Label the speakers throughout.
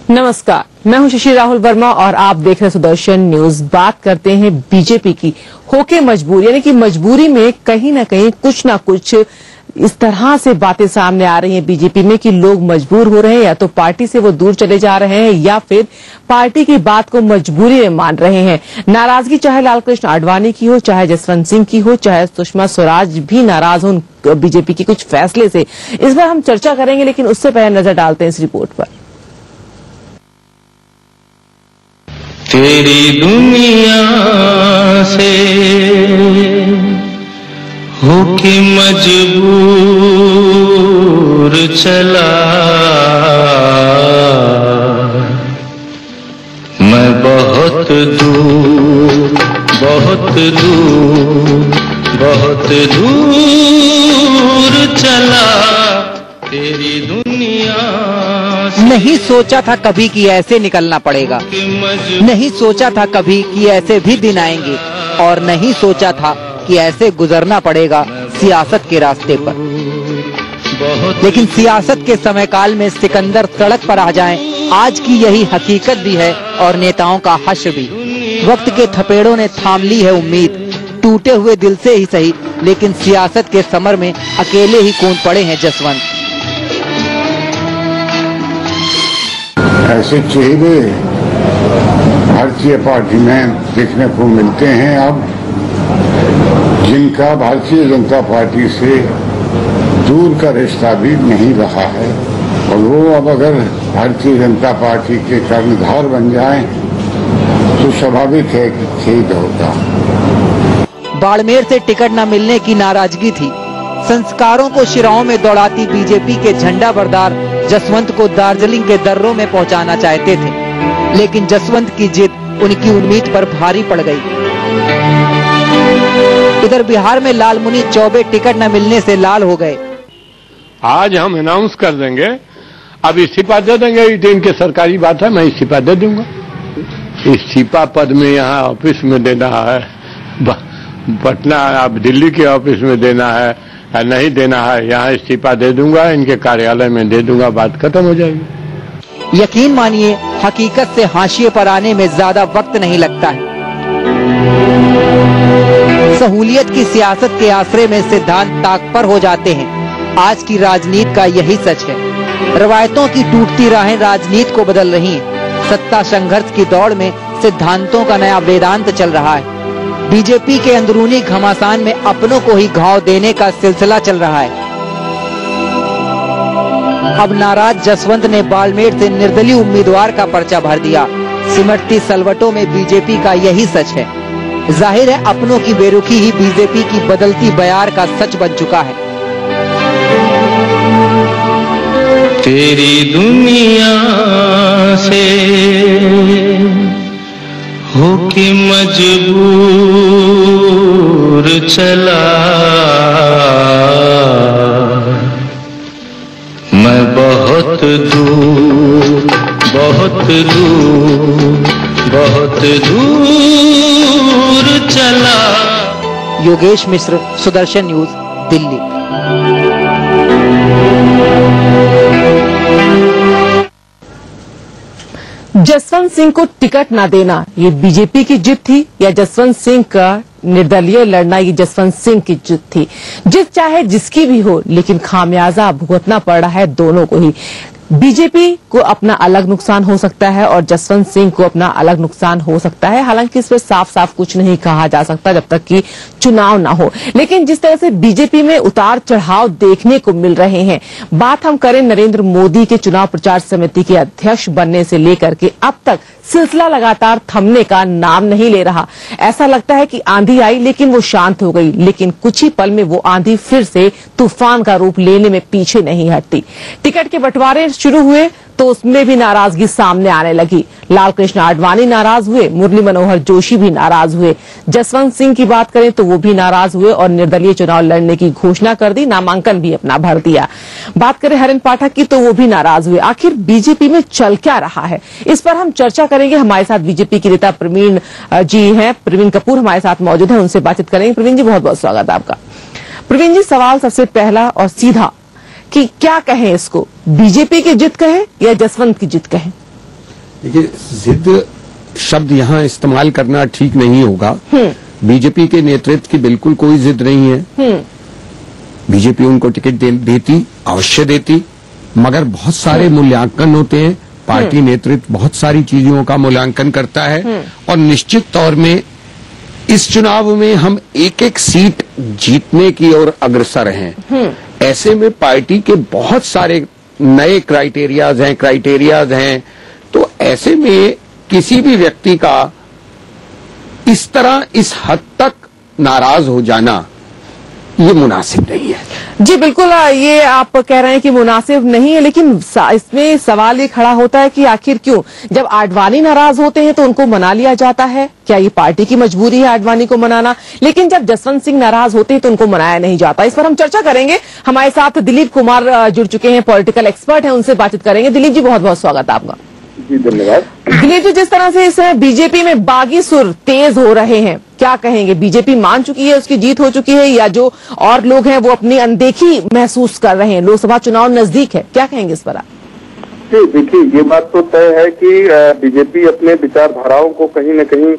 Speaker 1: नमस्कार, मैं हूं शशि राहुल वर्मा और आप देख रहे हैं सुदर्शन न्यूज। बात करते हैं बीजेपी की। होके मजबूर, यानी कि मजबूरी में कहीं ना कहीं कुछ ना कुछ इस तरह से बातें सामने आ रही हैं बीजेपी में कि लोग मजबूर हो रहे हैं, या तो पार्टी से वो दूर चले जा रहे हैं या फिर पार्टी की बात को मजबूरी में मान रहे हैं। नाराजगी चाहे लालकृष्ण आडवाणी की हो, चाहे जसवंत सिंह की हो, चाहे सुषमा स्वराज भी नाराज हो बीजेपी के कुछ फैसले से। इस बार हम चर्चा करेंगे, लेकिन उससे पहले नजर डालते हैं इस रिपोर्ट पर।
Speaker 2: तेरी दुनिया से होके मजबूर चला मैं बहुत दूर चला तेरी दुनिया।
Speaker 3: नहीं सोचा था कभी कि ऐसे निकलना पड़ेगा, नहीं सोचा था कभी कि ऐसे भी दिन आएंगे, और नहीं सोचा था कि ऐसे गुजरना पड़ेगा सियासत के रास्ते पर। लेकिन सियासत के समय काल में सिकंदर सड़क पर आ जाएं, आज की यही हकीकत भी है और नेताओं का हश्र भी। वक्त के थपेड़ों ने थाम ली है उम्मीद, टूटे हुए दिल से ही सही, लेकिन सियासत के समर में अकेले ही कूद पड़े हैं जसवंत।
Speaker 4: ऐसे चेहरे भारतीय पार्टी में देखने को मिलते हैं अब, जिनका भारतीय जनता पार्टी से दूर का रिश्ता भी नहीं रहा है, और वो अब अगर भारतीय जनता पार्टी के कर्णधार बन जाएं तो स्वाभाविक है कि खेद होगा।
Speaker 3: बाड़मेर से टिकट न मिलने की नाराजगी थी। संस्कारों को शिराओं में दौड़ाती बीजेपी के झंडा बरदार जसवंत को दार्जिलिंग के दर्रों में पहुंचाना चाहते थे, लेकिन जसवंत की जिद उनकी उम्मीद पर भारी पड़ गई। इधर बिहार में लालमुनि चौबे टिकट न मिलने से लाल हो गए।
Speaker 5: आज हम अनाउंस कर देंगे, अब इस्तीफा दे देंगे, इनके सरकारी बात है, मैं इस्तीफा दे दूंगा। इस्तीफा पद में यहाँ ऑफिस में देना है, पटना अब दिल्ली के ऑफिस में देना है, नहीं देना है, यहाँ इस्तीफा दे दूंगा, इनके कार्यालय में दे दूंगा, बात खत्म हो जाएगी।
Speaker 3: यकीन मानिए, हकीकत से हाशिए पर आने में ज्यादा वक्त नहीं लगता है। सहूलियत की सियासत के आश्रय में सिद्धांत ताक पर हो जाते हैं। आज की राजनीति का यही सच है। रवायतों की टूटती राहें राजनीति को बदल रही हैं। सत्ता संघर्ष की दौड़ में सिद्धांतों का नया वेदांत चल रहा है। बीजेपी के अंदरूनी घमासान में अपनों को ही घाव देने का सिलसिला चल रहा है। अब नाराज जसवंत ने बाड़मेर से निर्दलीय उम्मीदवार का पर्चा भर दिया। सिमटती सलवटों में बीजेपी का यही सच है। जाहिर है अपनों की बेरुखी ही बीजेपी की बदलती बयार का सच बन चुका है।
Speaker 2: तेरी दुनिया से होके मजबूर चला मैं बहुत दूर चला।
Speaker 3: योगेश मिश्र, सुदर्शन न्यूज, दिल्ली।
Speaker 1: जसवंत सिंह को टिकट न देना ये बीजेपी की जिद थी, या जसवंत सिंह का निर्दलीय लड़ना ये जसवंत सिंह की जिद थी? जिद चाहे जिसकी भी हो, लेकिन खामियाजा भुगतना पड़ रहा है दोनों को ही। बीजेपी को अपना अलग नुकसान हो सकता है और जसवंत सिंह को अपना अलग नुकसान हो सकता है। हालांकि इस पर साफ साफ कुछ नहीं कहा जा सकता जब तक कि चुनाव ना हो। लेकिन जिस तरह से बीजेपी में उतार चढ़ाव देखने को मिल रहे हैं, बात हम करें नरेंद्र मोदी के चुनाव प्रचार समिति के अध्यक्ष बनने से लेकर के अब तक, सिलसिला लगातार थमने का नाम नहीं ले रहा। ऐसा लगता है कि आंधी आई लेकिन वो शांत हो गई, लेकिन कुछ ही पल में वो आंधी फिर से तूफान का रूप लेने में पीछे नहीं हटती। टिकट के बंटवारे शुरू हुए तो उसमें भी नाराजगी सामने आने लगी। लालकृष्ण आडवाणी नाराज हुए, मुरली मनोहर जोशी भी नाराज हुए। जसवंत सिंह की बात करें तो वो भी नाराज हुए और निर्दलीय चुनाव लड़ने की घोषणा कर दी, नामांकन भी अपना भर दिया। बात करें हरेन पाठक की तो वो भी नाराज हुए। आखिर बीजेपी में चल क्या रहा है, इस पर हम चर्चा करेंगे। हमारे साथ बीजेपी के नेता प्रवीण जी हैं, प्रवीण कपूर हमारे साथ मौजूद हैं, उनसे बातचीत करेंगे। प्रवीण जी, बहुत बहुत स्वागत है आपका। प्रवीण जी, सवाल सबसे पहला और सीधा कि क्या कहें इसको, बीजेपी की जिद कहें या जसवंत की जिद कहें?
Speaker 5: देखिए, जिद शब्द यहाँ इस्तेमाल करना ठीक नहीं होगा। बीजेपी के नेतृत्व की बिल्कुल कोई जिद नहीं है। बीजेपी उनको टिकट देती, अवश्य देती, मगर बहुत सारे मूल्यांकन होते हैं। पार्टी नेतृत्व बहुत सारी चीजों का मूल्यांकन करता है और निश्चित तौर में इस चुनाव में हम एक एक सीट जीतने की ओर अग्रसर हैं। ऐसे में पार्टी के बहुत सारे नए क्राइटेरियाज हैं, तो ऐसे में किसी भी व्यक्ति का इस तरह इस हद तक नाराज हो जाना ये मुनासिब नहीं है।
Speaker 1: जी बिल्कुल, ये आप कह रहे हैं कि मुनासिब नहीं है, लेकिन इसमें सवाल ये खड़ा होता है कि आखिर क्यों जब आडवाणी नाराज होते हैं तो उनको मना लिया जाता है? क्या ये पार्टी की मजबूरी है आडवाणी को मनाना? लेकिन जब जसवंत सिंह नाराज होते हैं तो उनको मनाया नहीं जाता। इस पर हम चर्चा करेंगे। हमारे साथ दिलीप कुमार जुड़ चुके हैं, पॉलिटिकल एक्सपर्ट हैं, उनसे बातचीत करेंगे। दिलीप जी, बहुत बहुत स्वागत है आपका।
Speaker 6: जी धन्यवाद।
Speaker 1: दिलीप जी, जिस तरह से इस समय बीजेपी में बागी सुर तेज हो रहे हैं, क्या कहेंगे? बीजेपी मान चुकी है, उसकी जीत हो चुकी है, या जो और लोग हैं वो अपनी अनदेखी महसूस कर रहे हैं? लोकसभा चुनाव नजदीक है, क्या कहेंगे इस पर आप?
Speaker 6: जी देखिए, ये बात तो तय है कि बीजेपी अपने विचारधाराओं को कहीं न कहीं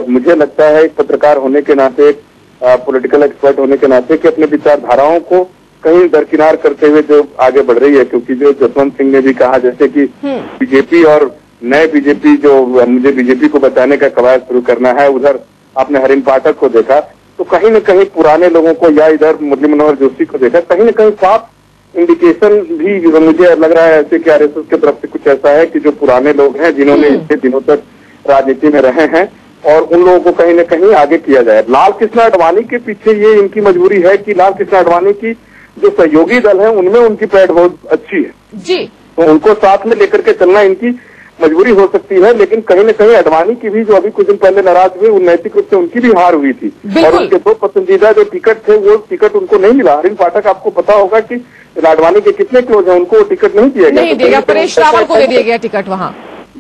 Speaker 6: मुझे लगता है एक पत्रकार होने के नाते, पॉलिटिकल एक्सपर्ट होने के नाते, कि अपने विचारधाराओं को कहीं दरकिनार करते हुए जो आगे बढ़ रही है। क्योंकि जो जसवंत सिंह ने भी कहा, जैसे कि बीजेपी और नए बीजेपी, जो मुझे बीजेपी को बचाने का कवायद शुरू करना है, उधर आपने हरिन पाठक को देखा, तो कहीं न कहीं पुराने लोगों को, या इधर मुरली मनोहर जोशी को देखा, कहीं न कहीं साफ इंडिकेशन भी मुझे लग रहा है ऐसे कि आरएसएस की तरफ से कुछ ऐसा है कि जो पुराने लोग हैं, जिन्होंने इतने दिनों तक राजनीति में रहे हैं, और उन लोगों को कहीं न कहीं आगे किया जाए। लाल कृष्ण आडवाणी के पीछे ये इनकी मजबूरी है कि लाल कृष्ण आडवाणी की जो सहयोगी दल है उनमें उनकी पैठ बहुत अच्छी है
Speaker 1: जी,
Speaker 6: तो उनको साथ में लेकर के चलना इनकी मजबूरी हो सकती है। लेकिन कहीं न कहीं आडवाणी की भी, जो अभी कुछ दिन पहले नाराज हुए, नैतिक रूप से उनकी भी हार हुई थी, और उनके दो पसंदीदा जो टिकट थे वो टिकट उनको नहीं मिला। हरिन पाठक, आपको पता होगा कि आडवाणी के कितने क्लोज है, उनको टिकट नहीं दिया गया,
Speaker 1: परेश रावल को दे दिया गया टिकट वहाँ।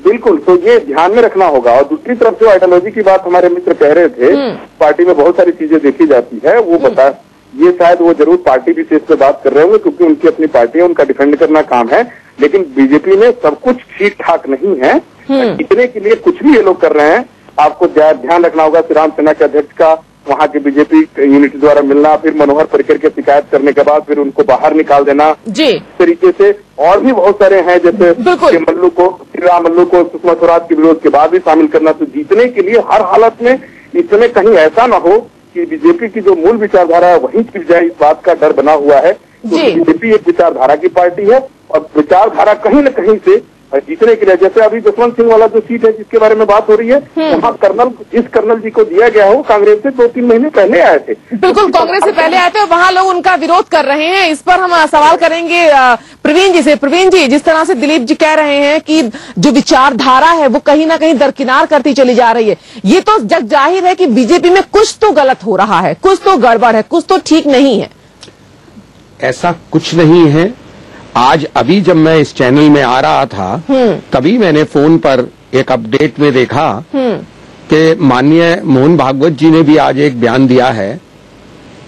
Speaker 6: बिल्कुल, तो ये ध्यान में रखना होगा। और दूसरी तरफ जो आइडियोलॉजी की बात हमारे मित्र कह रहे थे, पार्टी में बहुत सारी चीजें देखी जाती है, वो बता, ये शायद वो जरूर पार्टी विशेष पे बात कर रहे होंगे, क्योंकि उनकी अपनी पार्टी है, उनका डिफेंड करना काम है। लेकिन बीजेपी में सब कुछ ठीक ठाक नहीं है, जीतने के लिए कुछ भी ये लोग कर रहे हैं। आपको ध्यान रखना होगा, श्री राम सेना के अध्यक्ष का वहाँ के बीजेपी यूनिट द्वारा मिलना, फिर मनोहर पर्रिकर के शिकायत करने के बाद फिर उनको बाहर निकाल देना, जी इस तरीके से और भी बहुत सारे हैं, जैसे मल्लू को, श्री राम मल्लू को सुषमा स्वराज के विरोध के बाद भी शामिल करना। तो जीतने के लिए हर हालत में इस समय कहीं ऐसा न हो कि बीजेपी की जो मूल विचारधारा है वहीं छिप जाए, इस बात का डर बना हुआ है। तो बीजेपी एक विचारधारा की पार्टी है, और विचारधारा कहीं न कहीं से जीतने के लिए, जैसे अभी जसवंत सिंह वाला जो सीट है जिसके बारे में बात हो रही है, वहाँ जिस कर्नल जी को दिया गया हो, कांग्रेस से 2-3 महीने पहले आए थे।
Speaker 1: बिल्कुल, कांग्रेस से पहले आए थे, वहाँ लोग उनका विरोध कर रहे हैं। इस पर हम सवाल करेंगे प्रवीण जी से। प्रवीण जी, जिस तरह से दिलीप जी कह रहे हैं कि जो विचारधारा है वो कहीं ना कहीं दरकिनार करती चली जा रही है, ये तो जग जाहिर है कि बीजेपी में कुछ तो गलत हो रहा है, कुछ तो गड़बड़ है, कुछ तो ठीक नहीं है।
Speaker 5: ऐसा कुछ नहीं है। आज अभी जब मैं इस चैनल में आ रहा था, तभी मैंने फोन पर एक अपडेट में देखा कि माननीय मोहन भागवत जी ने भी आज एक बयान दिया है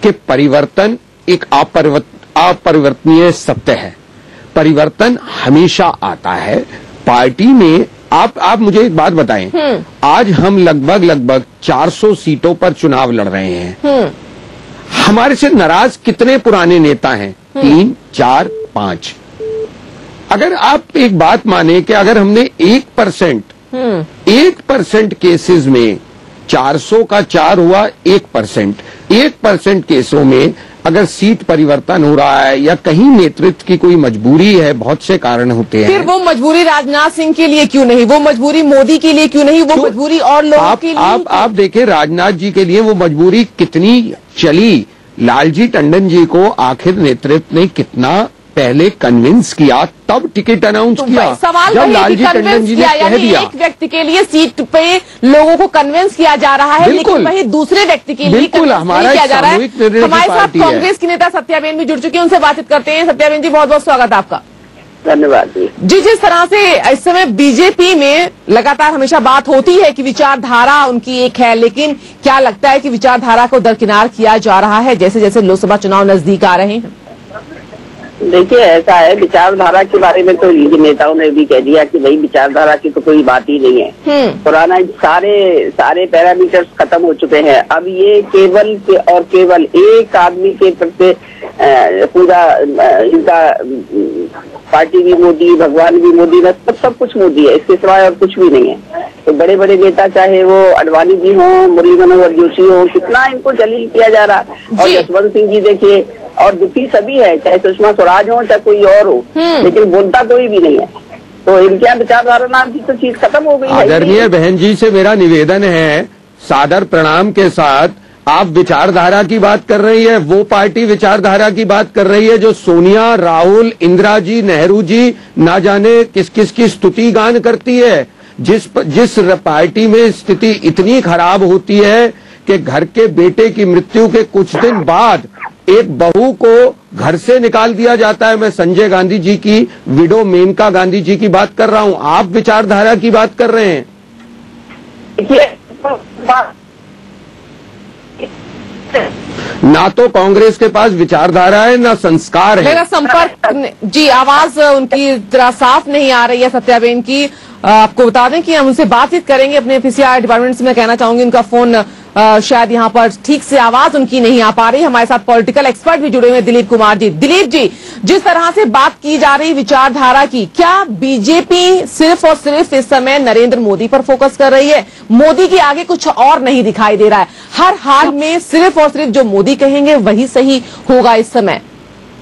Speaker 5: कि परिवर्तन एक अपरिवर्तनीय सत्य है। परिवर्तन हमेशा आता है पार्टी में। आप मुझे एक बात बताएं, आज हम लगभग 400 सीटों पर चुनाव लड़ रहे हैं। हमारे से नाराज कितने पुराने नेता हैं? 3, 4, 5। अगर आप एक बात माने कि अगर हमने 1% केसेस में 400 का 4 हुआ 1% केसों में अगर सीट परिवर्तन हो रहा है, या कहीं नेतृत्व की कोई मजबूरी है, बहुत से कारण होते हैं। फिर
Speaker 1: वो मजबूरी राजनाथ सिंह के लिए क्यों नहीं, वो मजबूरी मोदी के लिए क्यों नहीं, वो मजबूरी और लोगों के लिए?
Speaker 5: आप देखें, राजनाथ जी के लिए वो मजबूरी कितनी चली। लालजी टंडन जी को आखिर नेतृत्व ने कितना पहले कन्विंस किया, तब टिकट अनाउंस किया।
Speaker 1: सवाल जब लालजी टंडन जी ने कह दिया, एक व्यक्ति के लिए सीट पे लोगों को कन्विंस किया जा रहा है, लेकिन वही दूसरे व्यक्ति के लिए कन्विंस किया जा रहा है। हमारे साथ कांग्रेस की नेता सत्याबेन भी जुड़ चुकी है, उनसे बातचीत करते हैं। सत्याबेन जी, बहुत बहुत स्वागत है आपका।
Speaker 6: धन्यवाद जी।
Speaker 1: जिस तरह से इस समय बीजेपी में लगातार हमेशा बात होती है कि विचारधारा उनकी एक है, लेकिन क्या लगता है कि विचारधारा को दरकिनार किया जा रहा है जैसे जैसे लोकसभा चुनाव नजदीक आ रहे हैं?
Speaker 7: देखिए ऐसा है, विचारधारा के बारे में तो ये नेताओं ने भी कह दिया कि भाई विचारधारा की तो कोई बात ही नहीं है। पुराना सारे पैरामीटर्स खत्म हो चुके हैं। अब ये केवल और केवल एक आदमी के प्रति पूरा इनका पार्टी भी मोदी, भगवान भी मोदी, सब कुछ मोदी है, इसके सिवाय और कुछ भी नहीं है। तो बड़े बड़े नेता चाहे वो अडवाणी जी हों, मुरली मनोहर जोशी हो, कितना इनको जलील किया जा रहा है। और जसवंत सिंह जी देखिए, और दुखी सभी है, चाहे सुषमा स्वराज हो चाहे कोई और हो, लेकिन बोलता कोई भी नहीं है। तो इनके यहाँ विचारधारा नाम की तो चीज खत्म हो गई है।
Speaker 5: आदरणीय बहन जी से मेरा निवेदन है, सादर प्रणाम के साथ, आप विचारधारा की बात कर रही है, वो पार्टी विचारधारा की बात कर रही है जो सोनिया, राहुल, इंदिरा जी, नेहरू जी ना जाने किस किस की स्तुति गान करती है। जिस पार्टी में स्थिति इतनी खराब होती है कि घर के बेटे की मृत्यु के कुछ दिन बाद एक बहू को घर से निकाल दिया जाता है। मैं संजय गांधी जी की विडो मेनका गांधी जी की बात कर रहा हूं, आप विचारधारा की बात कर रहे हैं। ना तो कांग्रेस के पास विचारधारा है ना संस्कार है।
Speaker 1: मेरा संपर्क जी, आवाज उनकी जरा साफ नहीं आ रही है सत्याबेन की। आपको बता दें कि हम उनसे बातचीत करेंगे अपने पीसीआर डिपार्टमेंट से। मैं कहना चाहूंगी उनका फोन शायद यहाँ पर ठीक से आवाज उनकी नहीं आ पा रही। हमारे साथ पॉलिटिकल एक्सपर्ट भी जुड़े हुए हैं, दिलीप कुमार जी। दिलीप जी, जिस तरह से बात की जा रही विचारधारा की, क्या बीजेपी सिर्फ और सिर्फ इस समय नरेंद्र मोदी पर फोकस कर रही है? मोदी के आगे कुछ और नहीं दिखाई दे रहा है। हर हाल में सिर्फ और सिर्फ जो मोदी कहेंगे वही सही होगा इस समय।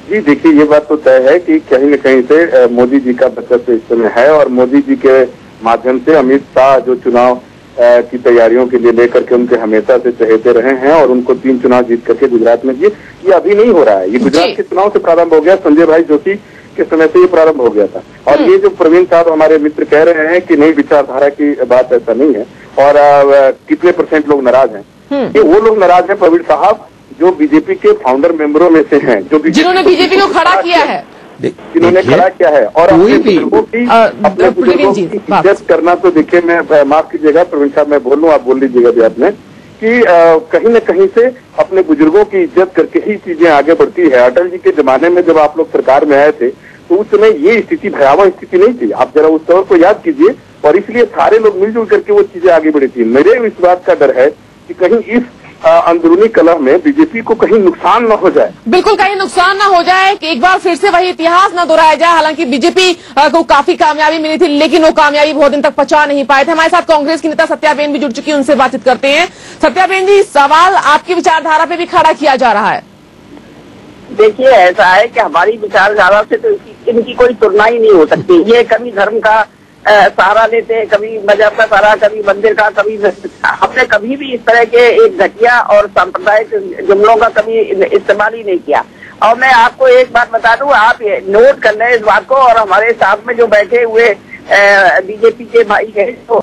Speaker 6: जी देखिए, ये बात तो तय है कि कहीं न कहीं से मोदी जी का वर्चस्व इस समय है, और मोदी जी के माध्यम से अमित शाह जो चुनाव की तैयारियों के लिए लेकर के उनके हमेशा से चहेते रहे हैं, और उनको 3 चुनाव जीत करके गुजरात में ये अभी नहीं हो रहा है, ये गुजरात के चुनाव से प्रारंभ हो गया। संजय भाई जोशी के समय से ये प्रारंभ हो गया था। और ये जो प्रवीण साहब हमारे मित्र कह रहे हैं कि नहीं विचारधारा की बात, ऐसा नहीं है। और कितने % लोग नाराज हैं, ये वो लोग नाराज हैं प्रवीण साहब जो बीजेपी के फाउंडर मेंबरों में से हैं, जो
Speaker 1: जिन्होंने बीजेपी को खड़ा किया है,
Speaker 6: जिन्होंने खड़ा किया है। और अपने बुजुर्गों की इज्जत करना, तो देखिए, मैं माफ कीजिएगा प्रवीण साहब, मैं बोल लूँ, आप बोल लीजिएगा भी आपने, कि कहीं न कहीं से अपने बुजुर्गों की इज्जत करके ही चीजें आगे बढ़ती है। अटल जी के जमाने में जब आप लोग सरकार में आए थे तो उस समय ये स्थिति, भयावह स्थिति नहीं थी। आप जरा उस दौर को याद कीजिए, और इसलिए सारे लोग मिलजुल करके वो चीजें आगे बढ़ी थी। मेरे इस बात का डर है कि कहीं इस अंदरूनी कलह में बीजेपी को कहीं नुकसान न हो जाए।
Speaker 1: बिल्कुल, कहीं नुकसान न हो जाए कि एक बार फिर से वही इतिहास न दोहराया जाए। हालांकि बीजेपी को काफी कामयाबी मिली थी, लेकिन वो कामयाबी बहुत दिन तक पचा नहीं पाए थे। हमारे साथ कांग्रेस की नेता सत्याबेन भी जुड़ चुकी है, उनसे बातचीत करते हैं। सत्याबेन जी, सवाल आपकी विचारधारा पे भी खड़ा किया जा रहा है।
Speaker 7: देखिए ऐसा है कि हमारी विचारधारा से तो इनकी कोई तुलना ही नहीं हो सकती। ये कभी धर्म का सहारा लेते हैं, कभी मजहब का सहारा, कभी मंदिर का, कभी हमने कभी भी इस तरह के एक घटिया और सांप्रदायिक जुमलों का कभी इस्तेमाल ही नहीं किया। और मैं आपको एक बात बता दूं, आप नोट कर लें इस बात को, और हमारे साथ में जो बैठे हुए बीजेपी के भाई हैं तो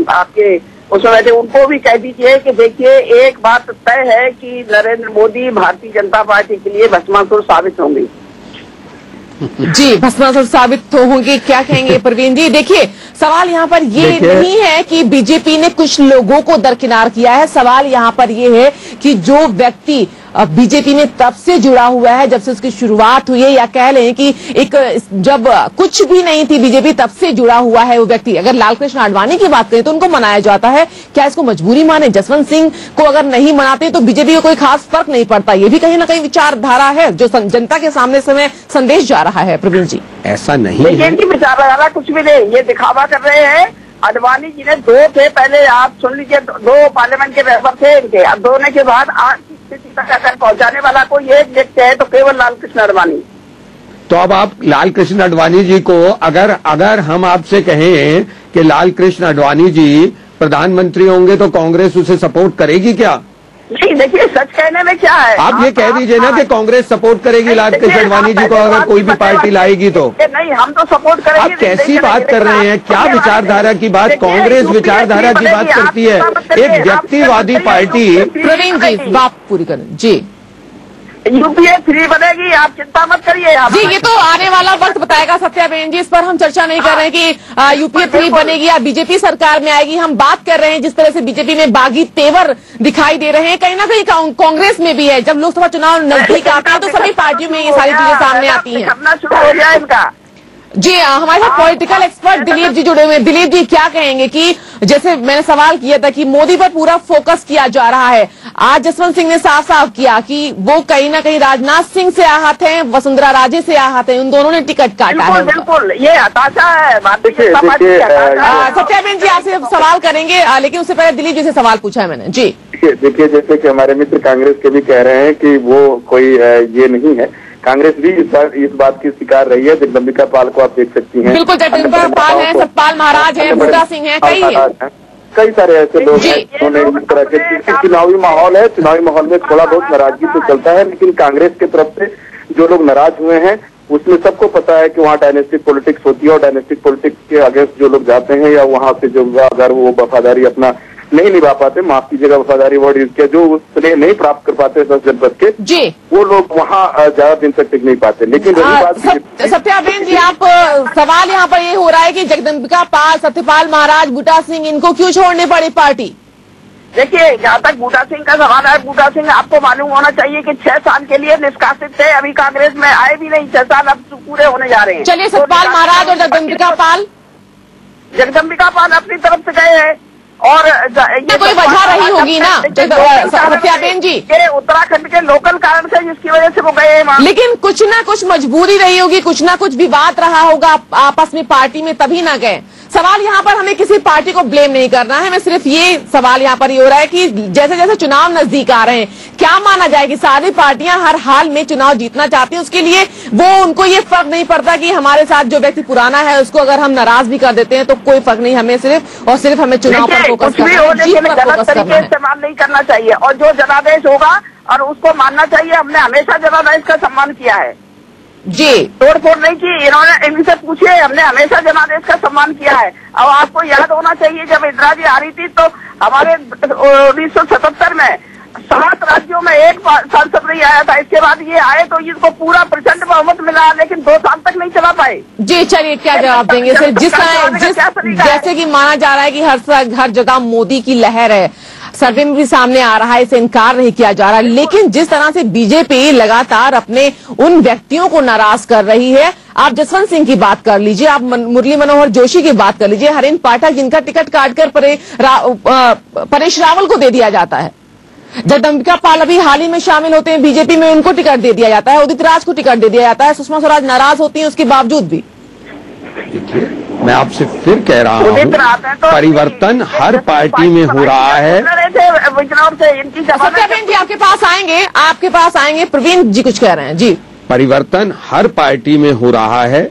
Speaker 7: आपके उसमें बैठे, उनको भी कह दीजिए कि देखिए, एक बात तय है कि नरेंद्र मोदी भारतीय जनता पार्टी के लिए भस्मासुर साबित होंगे।
Speaker 1: जी, भस्मासुर साबित तो होंगे, क्या कहेंगे प्रवीण जी? देखिए, सवाल यहाँ पर ये नहीं है कि बीजेपी ने कुछ लोगों को दरकिनार किया है। सवाल यहाँ पर ये है कि जो व्यक्ति बीजेपी में तब से जुड़ा हुआ है जब से उसकी शुरुआत हुई है, या कह लें कि एक जब कुछ भी नहीं थी बीजेपी तब से जुड़ा हुआ है वो व्यक्ति। अगर लालकृष्ण आडवाणी की बात करें तो उनको मनाया जाता है, क्या इसको मजबूरी माने? जसवंत सिंह को अगर नहीं मनाते तो बीजेपी को कोई खास फर्क नहीं पड़ता। ये भी कहीं ना कहीं विचारधारा है जो जनता के सामने समय संदेश जा रहा है। प्रवीण जी,
Speaker 5: ऐसा नहीं है,
Speaker 7: इनकी विचारधारा कुछ भी नहीं, ये दिखावा कर रहे हैं। अडवाणी जी ने 2 थे पहले, आप सुन लीजिए, 2 पार्लियामेंट के मेंबर थे इनके। अब 2 के बाद आज की स्थिति तक अगर पहुंचाने वाला कोई एक व्यक्ति है तो केवल लालकृष्ण आडवाणी।
Speaker 5: तो अब आप लालकृष्ण आडवाणी जी को अगर हम आपसे कहें कि लालकृष्ण आडवाणी जी प्रधानमंत्री होंगे तो कांग्रेस उसे सपोर्ट करेगी क्या?
Speaker 7: नहीं, देखिए, सच कहने में क्या है,
Speaker 5: आप ये कह दीजिए ना कि कांग्रेस सपोर्ट करेगी लालकृष्ण आडवाणी जी को अगर कोई भी पार्टी लाएगी तो।
Speaker 7: नहीं, हम तो सपोर्ट करेंगे।
Speaker 5: आप कैसी बात कर रहे हैं? क्या विचारधारा की बात? कांग्रेस विचारधारा की बात करती है, एक व्यक्तिवादी पार्टी।
Speaker 1: प्रवीण जी, बात पूरी करें जी।
Speaker 7: यूपीए 3 बनेगी, आप चिंता मत करिए।
Speaker 1: जी ये तो आने वाला वक्त बताएगा सत्याबेन जी, इस पर हम चर्चा नहीं कर रहे हैं कि यूपीए 3 बनेगी या बीजेपी सरकार में आएगी। हम बात कर रहे हैं जिस तरह से बीजेपी में बागी तेवर दिखाई दे रहे हैं, कहीं ना कहीं कांग्रेस में भी है। जब लोकसभा चुनाव नजदीक आते हैं तो सभी पार्टियों में ये सारी चीजें सामने आती हैं।
Speaker 7: करना शुरू हो जाए इनका।
Speaker 1: जी हमारे साथ पॉलिटिकल एक्सपर्ट दिलीप जी जुड़े हुए हैं। दिलीप जी क्या कहेंगे कि जैसे मैंने सवाल किया था कि मोदी पर पूरा फोकस किया जा रहा है, आज जसवंत सिंह ने साफ साफ किया कि वो कहीं ना कहीं राजनाथ सिंह से आहत हैं, वसुंधरा राजे से आहत हैं, उन दोनों ने टिकट काटा है।
Speaker 7: बिल्कुल ये हताशा है।
Speaker 1: सत्याबेन जी आपसे सवाल करेंगे, लेकिन उससे पहले दिलीप जी से सवाल पूछा है मैंने। जी
Speaker 6: देखिए जैसे कि हमारे मित्र कांग्रेस के भी कह रहे हैं कि वो कोई ये नहीं है, कांग्रेस भी इस बात की शिकार रही है। जगदम्बिका पाल को आप देख सकती हैं,
Speaker 1: बिल्कुल जगदम्बिका पाल है, सतपाल महाराज है, बूटा सिंह है,
Speaker 6: कई सारे ऐसे लोग हैं जिन्होंने इस तरह के चुनावी माहौल है, चुनावी माहौल में थोड़ा बहुत नाराजगी तो चलता है, लेकिन कांग्रेस की तरफ से जो लोग नाराज हुए हैं उसमें सबको पता है कि वहाँ डायनेस्टिक पॉलिटिक्स होती है और डायनेस्टिक पॉलिटिक्स के अगेंस्ट जो लोग जाते हैं या वहाँ से जो अगर वो वफादारी अपना नहीं निभा पाते, माफ कीजिएगा वफादारी वर्ड यूज किया, जो स्नेह नहीं प्राप्त कर पाते 10 जनपद के
Speaker 1: जी,
Speaker 6: वो लोग वहाँ ज्यादा दिन तक टिक नहीं पाते। लेकिन
Speaker 1: सत्याबेन जी आप सवाल यहाँ पर ये हो रहा है कि जगदम्बिका पाल, सत्यपाल महाराज, बूटा सिंह इनको क्यों छोड़ने पड़ी पार्टी?
Speaker 7: देखिए जहाँ तक बूटा सिंह का सवाल है, बूटा सिंह आपको मालूम होना चाहिए कि 6 साल के लिए निष्कासित थे, अभी कांग्रेस में आए भी नहीं, 6 साल अब पूरे होने जा रहे हैं।
Speaker 1: चलिए सतपाल महाराज और जगदम्बिका पाल
Speaker 7: अपनी तरफ से गए हैं और
Speaker 1: ये कोई वजह रही होगी ना सत्याबेन जी,
Speaker 7: ये उत्तराखंड के लोकल कारण से जिसकी वजह से वो गए वहाँ।
Speaker 1: लेकिन कुछ ना कुछ मजबूरी रही होगी, कुछ ना कुछ विवाद रहा होगा आपस में पार्टी में, तभी ना गए। सवाल यहाँ पर हमें किसी पार्टी को ब्लेम नहीं करना है, हमें सिर्फ ये सवाल यहाँ पर ये हो रहा है कि जैसे जैसे चुनाव नजदीक आ रहे हैं, क्या माना जाए कि सारी पार्टियां हर हाल में चुनाव जीतना चाहती हैं, उसके लिए वो उनको ये फर्क नहीं पड़ता कि हमारे साथ जो व्यक्ति पुराना है उसको अगर हम नाराज भी कर देते हैं तो कोई फर्क नहीं, हमें सिर्फ और सिर्फ हमें चुनाव पर फोकस करना है, जीत पर फोकस करना है।
Speaker 7: इस्तेमाल नहीं करना चाहिए और जो जनादेश होगा और उसको मानना चाहिए। हमने हमेशा जनादेश का सम्मान किया है
Speaker 1: जी,
Speaker 7: तोड़फोड़ नहीं की। इन्होंने इनसे पूछे, हमने हमेशा जनादेश का सम्मान किया है। अब आपको याद होना चाहिए जब इंदिरा जी आ रही थी तो हमारे 1977 में 7 राज्यों में एक सांसद नहीं आया था, इसके बाद ये आए तो इसको पूरा प्रचंड बहुमत मिला, लेकिन 2 साल तक नहीं चला पाए।
Speaker 1: जी चलिए क्या जवाब देंगे सर, जैसे कि माना जा रहा है कि हर जगह मोदी की लहर है, सर्वे में भी सामने आ रहा है, इसे इनकार नहीं किया जा रहा, लेकिन जिस तरह से बीजेपी लगातार अपने उन व्यक्तियों को नाराज कर रही है, आप जसवंत सिंह की बात कर लीजिए, आप मुरली मनोहर जोशी की बात कर लीजिए, हरेंद्र पाठक जिनका टिकट काटकर परेश रावल को दे दिया जाता है, जगदम्बिका पाल अभी हाल ही में शामिल होते हैं बीजेपी में, उनको टिकट दे दिया जाता है, उदित राज को टिकट दे दिया जाता है, सुषमा स्वराज नाराज होती है उसके बावजूद भी।
Speaker 5: देखिए मैं आपसे फिर कह रहा हूँ, परिवर्तन हर पार्टी में हो रहा है।
Speaker 1: सत्याबेन जी आपके पास आएंगे, प्रवीण जी कुछ कह रहे हैं। जी
Speaker 5: परिवर्तन हर पार्टी में हो रहा है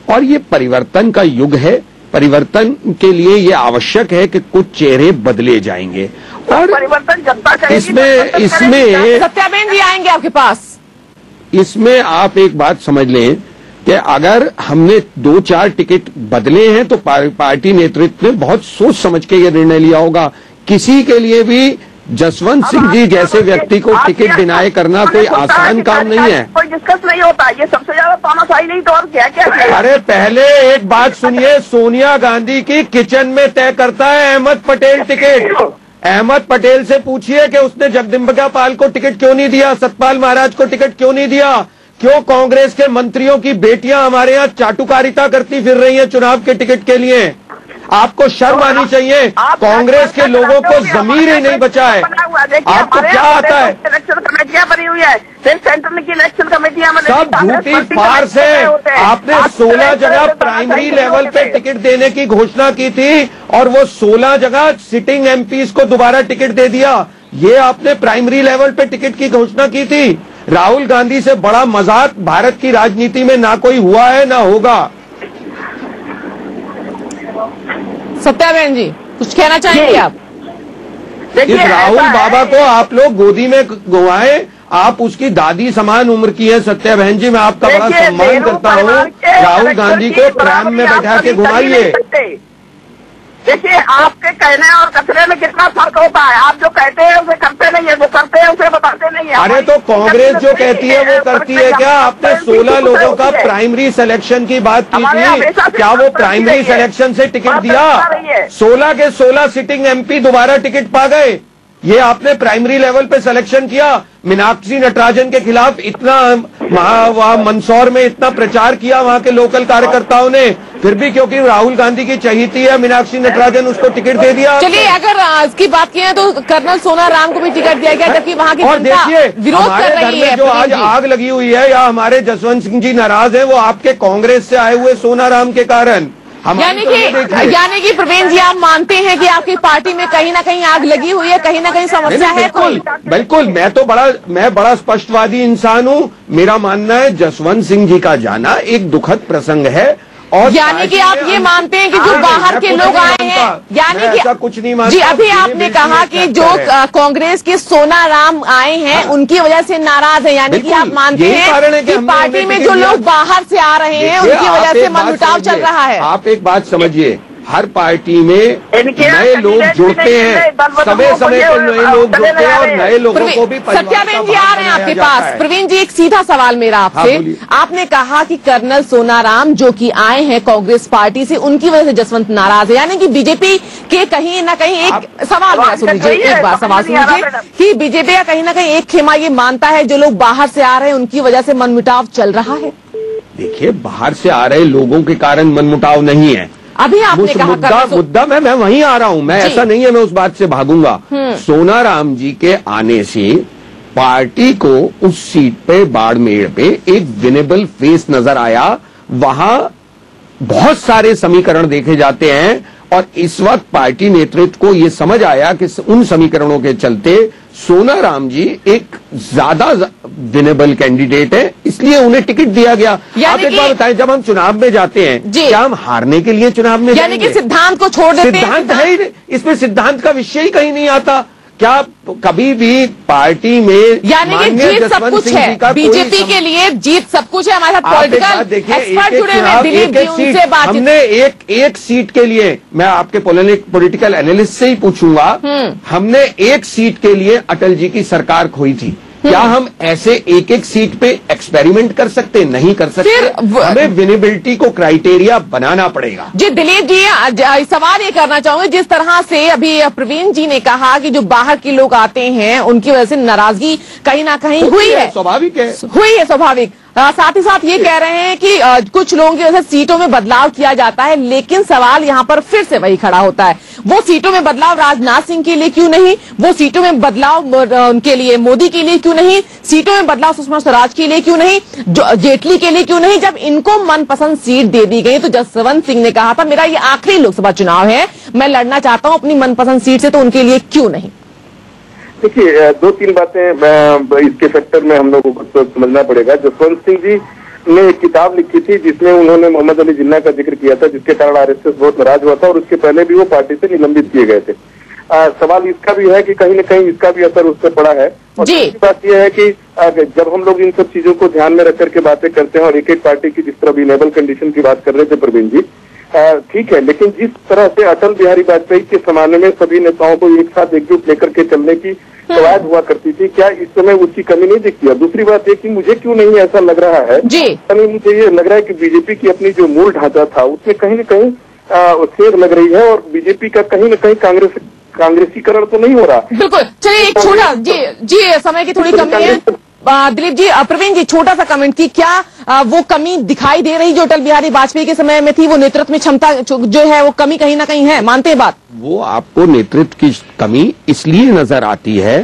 Speaker 5: और ये परिवर्तन का युग है, परिवर्तन के लिए ये आवश्यक है कि कुछ चेहरे बदले जाएंगे और
Speaker 7: परिवर्तन जनता
Speaker 5: इसमें
Speaker 1: सत्याबेन जी आएंगे आपके पास।
Speaker 5: इसमें आप एक बात समझ लें कि अगर हमने 2-4 टिकट बदले हैं तो पार्टी नेतृत्व ने बहुत सोच समझ के ये निर्णय लिया होगा। किसी के लिए भी जसवंत सिंह जी जैसे व्यक्ति को टिकट डिनाई करना कोई आसान काम नहीं है।
Speaker 7: कोई डिस्कस नहीं होता, ये सबसे ज्यादा तानाशाही नहीं तो और क्या क्या है।
Speaker 5: अरे पहले एक बात सुनिए, सोनिया गांधी की किचन में तय करता है अहमद पटेल टिकट। अहमद पटेल से पूछिए कि उसने जगदम्बिका पाल को टिकट क्यों नहीं दिया, सतपाल महाराज को टिकट क्यों नहीं दिया, क्यों कांग्रेस के मंत्रियों की बेटियां हमारे यहाँ चाटुकारिता करती फिर रही हैं चुनाव के टिकट के लिए। आपको शर्म आनी चाहिए, कांग्रेस के लोगों को जमीर ही नहीं बचा है। आपको क्या आता है?
Speaker 7: इलेक्शन कमेटियां बनी हुई है, सेंट्रल की इलेक्शन कमेटियां
Speaker 5: सब झूठी फार्स है। आपने 16 जगह प्राइमरी लेवल पे टिकट देने की घोषणा की थी और वो 16 जगह सिटिंग एमपीज को दोबारा टिकट दे दिया। ये आपने प्राइमरी लेवल पे टिकट की घोषणा की थी। राहुल गांधी से बड़ा मजाक भारत की राजनीति में ना कोई हुआ है ना होगा।
Speaker 1: सत्याबेन जी कुछ कहना चाहेंगे आप?
Speaker 5: इस राहुल बाबा को आप लोग गोदी में घुमाएं, आप उसकी दादी समान उम्र की है सत्याबेन जी, मैं आपका बड़ा सम्मान करता हूँ। राहुल गांधी को प्राइम में बैठा के घुमाइए।
Speaker 7: देखिए, आपके कहने और कचरे में कितना फर्क होता है। आप जो कहते हैं उसे करते नहीं है, जो करते हैं उसे बताते नहीं है।
Speaker 8: अरे तो कांग्रेस जो कहती है वो करती है क्या? आपने 16 लोगों का प्राइमरी सिलेक्शन की बात की थी, क्या वो प्राइमरी सिलेक्शन से टिकट दिया? 16 के 16 सिटिंग एमपी दोबारा टिकट पा गए। ये आपने प्राइमरी लेवल पे सिलेक्शन किया। मीनाक्षी नटराजन के खिलाफ इतना वहां मंदसौर में इतना प्रचार किया वहां के लोकल कार्यकर्ताओं ने, फिर भी क्योंकि राहुल गांधी की चहीती है मीनाक्षी नटराजन, उसको टिकट दे दिया।
Speaker 1: चलिए, अगर इसकी बात की तो कर्नल सोनाराम को भी टिकट दिया गया, जबकि वहां की जनता विरोध कर रही है।
Speaker 8: जो आज आग लगी हुई है या हमारे जसवंत सिंह जी नाराज है, वो आपके कांग्रेस से आए हुए सोनाराम के कारण।
Speaker 1: यानी कि प्रवीण जी, आप मानते हैं कि आपकी पार्टी में कहीं ना कहीं आग लगी हुई है, कहीं ना कहीं समस्या है?
Speaker 8: बिल्कुल। मैं बड़ा स्पष्टवादी इंसान हूँ। मेरा मानना है जसवंत सिंह जी का जाना एक दुखद प्रसंग है। और
Speaker 1: यानी कि आप ये मानते हैं कि जो बाहर के लोग आए हैं, यानी कि
Speaker 8: ऐसा कुछ नहीं मानता
Speaker 1: जी, अभी आपने कहा कि जो कांग्रेस के सोनाराम आए हैं उनकी वजह से नाराज है, यानी कि आप मानते हैं कि पार्टी में जो लोग बाहर से आ रहे हैं उनकी वजह से मनमुटाव चल रहा है।
Speaker 8: आप एक बात समझिए, हर पार्टी में नए लोग जुड़ते हैं, समय समय पर नए लोग जुड़ते हैं और नए लोगों को भी।
Speaker 1: सत्याबेन जी आ रहे हैं आपके पास। प्रवीण जी, एक सीधा सवाल मेरा आपसे। आपने कहा कि कर्नल सोनाराम जो कि आए हैं कांग्रेस पार्टी से, उनकी वजह से जसवंत नाराज है, यानी कि बीजेपी के कहीं ना कहीं एक सवाल सुन लीजिए, एक बार सवाल सुन लीजिए कि बीजेपी का कहीं ना कहीं एक खेमा ये मानता है जो लोग बाहर से आ रहे हैं उनकी वजह से मनमुटाव चल रहा है।
Speaker 8: देखिए, बाहर से आ रहे लोगों के कारण मनमुटाव नहीं है।
Speaker 1: अभी आपने कहा
Speaker 8: मुद्दा मैं वहीं आ रहा हूं। मैं ऐसा नहीं है मैं उस बात से भागूंगा। सोनाराम जी के आने से पार्टी को उस सीट पे बाड़मेर पे एक विनेबल फेस नजर आया। वहां बहुत सारे समीकरण देखे जाते हैं और इस वक्त पार्टी नेतृत्व को यह समझ आया कि उन समीकरणों के चलते सोनाराम जी एक ज्यादा विनेबल कैंडिडेट है, इसलिए उन्हें टिकट दिया गया। आप एक बार बताएं, जब हम चुनाव में जाते हैं क्या हम हारने के लिए चुनाव में
Speaker 1: यानी कि सिद्धांत को छोड़ देते हैं?
Speaker 8: सिद्धांत है ही, इसमें सिद्धांत का विषय ही कहीं नहीं आता। क्या कभी भी पार्टी में
Speaker 1: यानी कि जीत सब कुछ है, बीजेपी के लिए जीत सब कुछ है। हमारे साथ पॉलिटिकल एक्सपर्ट जुड़े हुए हैं, दिलीप जी, उनसे बात।
Speaker 8: हमने एक सीट के लिए, मैं आपके पॉलिटिकल एनालिस्ट से ही पूछूंगा, हमने एक सीट के लिए अटल जी की सरकार खोई थी। क्या हम ऐसे एक एक सीट पे एक्सपेरिमेंट कर सकते? नहीं कर सकते। हमें विनेबिलिटी को क्राइटेरिया बनाना पड़ेगा।
Speaker 1: जी दिलीप जी, सवाल ये करना चाहूंगे, जिस तरह से अभी प्रवीण जी ने कहा कि जो बाहर के लोग आते हैं उनकी वजह से नाराजगी कहीं ना कहीं हुई है,
Speaker 8: स्वाभाविक है,
Speaker 1: हुई है स्वाभाविक। साथ ही साथ ये कह रहे हैं कि कुछ लोगों की वजह से सीटों में बदलाव किया जाता है, लेकिन सवाल यहाँ पर फिर से वही खड़ा होता है, वो सीटों में बदलाव राजनाथ सिंह के लिए क्यों नहीं? वो सीटों में बदलाव उनके लिए मोदी के लिए क्यों नहीं? सीटों में बदलाव सुषमा स्वराज के लिए क्यों नहीं? जेटली के लिए क्यों नहीं? जब इनको मनपसंद सीट दे दी गई तो जसवंत सिंह ने कहा था मेरा ये आखिरी लोकसभा चुनाव है, मैं लड़ना चाहता हूँ अपनी मनपसंद सीट से, तो उनके लिए क्यों नहीं?
Speaker 6: देखिए, दो तीन बातें इसके फैक्टर में हम लोगों को तो समझना पड़ेगा। जसवंत सिंह जी ने एक किताब लिखी थी जिसमें उन्होंने मोहम्मद अली जिन्ना का जिक्र किया था, जिसके कारण आरएसएस बहुत नाराज हुआ था और उसके पहले भी वो पार्टी से निलंबित किए गए थे। सवाल इसका भी है कि कहीं न कहीं इसका भी असर उस पर पड़ा है। और दूसरी बात यह है कि जब हम लोग इन सब चीजों को ध्यान में रख करके बातें करते हैं और एक एक पार्टी की जिस तरह विनेबल कंडीशन की बात कर रहे थे प्रवीण जी, ठीक है, लेकिन जिस तरह से अटल बिहारी वाजपेयी के जमाने में सभी नेताओं को एक साथ एकजुट लेकर के चलने की कवायद हुआ करती थी, क्या इस समय उसकी कमी नहीं दिखती है? दूसरी बात ये कि मुझे क्यों नहीं ऐसा लग रहा है, मुझे ये लग रहा है कि बीजेपी की अपनी जो मूल ढांचा था उसमें कहीं न कहीं सेध लग रही है और बीजेपी का कहीं न कहीं कांग्रेसीकरण तो नहीं हो रहा।
Speaker 1: बिल्कुल। चलिए एक छोटा जी समय की थोड़ी कमी है। दिलीप जी, प्रवीण जी, छोटा सा कमेंट की, क्या वो कमी दिखाई दे रही जो अटल बिहारी वाजपेयी के समय में थी? वो नेतृत्व में क्षमता जो है वो कमी कहीं ना कहीं है, मानते हैं बात?
Speaker 8: वो आपको नेतृत्व की कमी इसलिए नजर आती है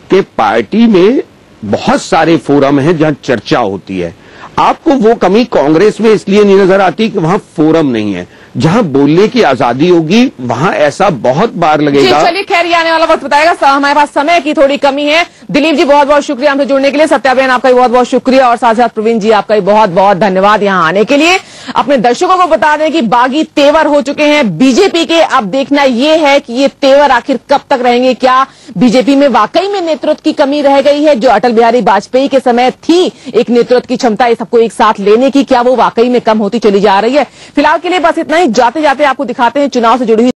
Speaker 8: कि पार्टी में बहुत सारे फोरम हैं जहां चर्चा होती है। आपको वो कमी कांग्रेस में इसलिए नहीं नजर आती कि वहां फोरम नहीं है। जहां बोलने की आजादी होगी वहां ऐसा बहुत बार लगेगा।
Speaker 1: चलिए खैर, ये आने वाला वक्त बताएगा। हमारे पास समय की थोड़ी कमी है। दिलीप जी बहुत बहुत शुक्रिया हमसे जुड़ने के लिए, सत्याबेन आपका भी बहुत बहुत शुक्रिया और साथ साथ प्रवीण जी आपका भी बहुत बहुत धन्यवाद यहाँ आने के लिए। अपने दर्शकों को बता दें कि बागी तेवर हो चुके हैं बीजेपी के। अब देखना यह है कि ये तेवर आखिर कब तक रहेंगे। क्या बीजेपी में वाकई में नेतृत्व की कमी रह गई है जो अटल बिहारी वाजपेयी के समय थी, एक नेतृत्व की क्षमता सबको एक साथ लेने की, क्या वो वाकई में कम होती चली जा रही है? फिलहाल के लिए बस इतना ही। जाते जाते आपको दिखाते हैं चुनाव से जुड़ी